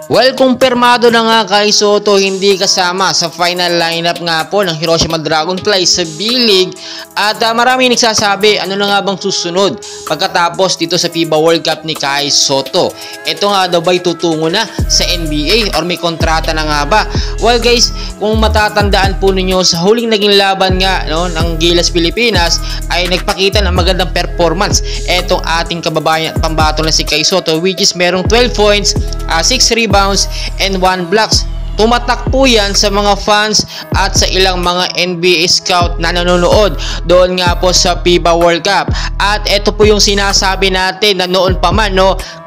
Well, kumpirmado na nga kay Soto hindi kasama sa final lineup nga po ng Hiroshima Dragonflies sa B-League at marami nagsasabi ano na nga bang susunod pagkatapos dito sa FIBA World Cup ni Kai Soto. Ito nga daw ba'y tutungo na sa NBA or may kontrata na nga ba? Well guys, kung matatandaan po ninyo sa huling naging laban nga ng Gilas Pilipinas ay nagpakita ng magandang performance etong ating kababayan at pambato na si Kai Soto, which is merong 12 points, 6 rebounds and 1 blocks. Tumatak po yan sa mga fans at sa ilang mga NBA scout na nanonood doon nga po sa FIBA World Cup. At ito po yung sinasabi natin na noon pa man,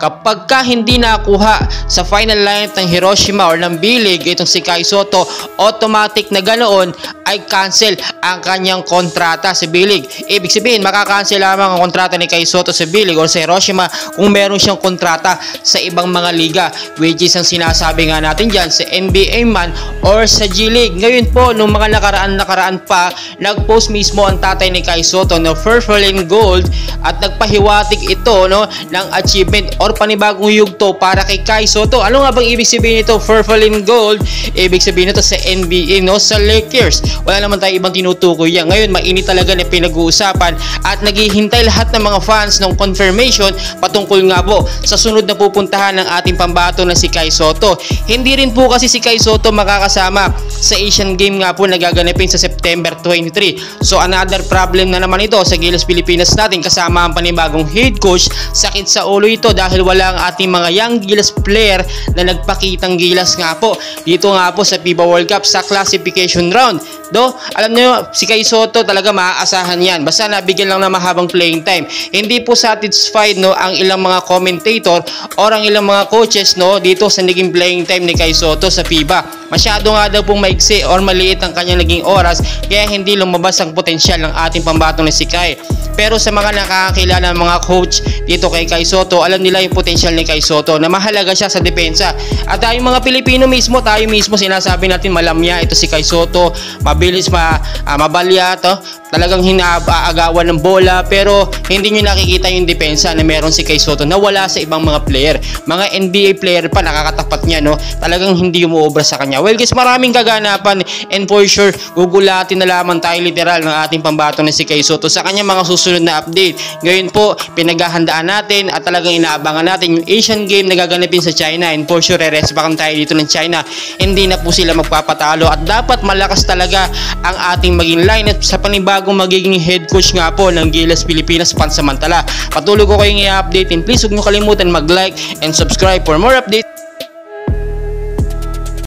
kapag ka hindi nakuha sa final lineup ng Hiroshima or ng B-League itong si Kai Soto, automatic na ganoon ay cancel ang kanyang kontrata sa B-League. Ibig sabihin, makakancel lamang ang kontrata ni Kai Soto sa B-League or sa Hiroshima kung meron siyang kontrata sa ibang mga liga, which is ang sinasabi nga natin dyan sa NBA man or sa G-League. Ngayon po, nung mga nakaraan pa, nag-post mismo ang tatay ni Kai Soto na Purple and Gold at nagpahiwatig ito ng achievement or panibagong yugto para kay Kai Soto. Ano nga bang ibig sabihin nito, Purple and Gold? Ibig sabihin nito sa NBA, sa Lakers. Wala naman tayo ibang tinutukoy yan. Ngayon, mainit talaga na pinag-uusapan at naghihintay lahat ng mga fans ng confirmation patungkol nga po sa sunod na pupuntahan ng ating pambato na si Kai Soto. Hindi rin po kasi si Kai Soto makakasama sa Asian Game nga po na gaganapin sa September 23. So another problem na naman ito sa Gilas Pilipinas natin, kasama ang panibagong head coach. Sakit sa ulo ito dahil wala ang ating mga young Gilas player na nagpakitang gilas nga po dito nga po sa FIBA World Cup sa classification round. Alam niyo, si Kai Soto talaga maaasahan yan basta nabigyan lang ng mahabang playing time. Hindi po satisfied ang ilang mga commentator or ang ilang mga coaches dito sa naging playing time ni Kai Soto sa FIBA. Masyado nga daw pong maigsi or maliit ang kanyang naging oras kaya hindi lumabas ang potensyal ng ating pambato na si Kai. Pero sa mga nakakakilala ng mga coach dito kay Kai Soto, alam nila yung potensyal ni Kai Soto na mahalaga siya sa depensa. At tayo mga Pilipino mismo, tayo mismo sinasabi natin malamya ito si Kai Soto, mabilis mabalya, talagang hinaagawan ng bola, pero hindi nyo nakikita yung depensa na meron si Kai Soto na wala sa ibang mga player. Mga NBA player pa nakakatapat niya, talagang hindi umuobra sa kanya. Well guys, maraming kaganapan and for sure gugulatin na lamang tayo literal ng ating pambato na si Kai Soto sa kanya mga susunod na update. Ngayon po, pinaghahandaan natin at talagang inaabangan natin yung Asian Game na gaganapin sa China, and for sure re-respectan tayo dito ng China. Hindi na po sila magpapatalo at dapat malakas talaga ang ating maging lineup sa panibagong magiging head coach nga po ng Gilas Pilipinas pansamantala. Patuloy ko kayong i-update, and please huwag nyo kalimutan mag-like and subscribe for more updates.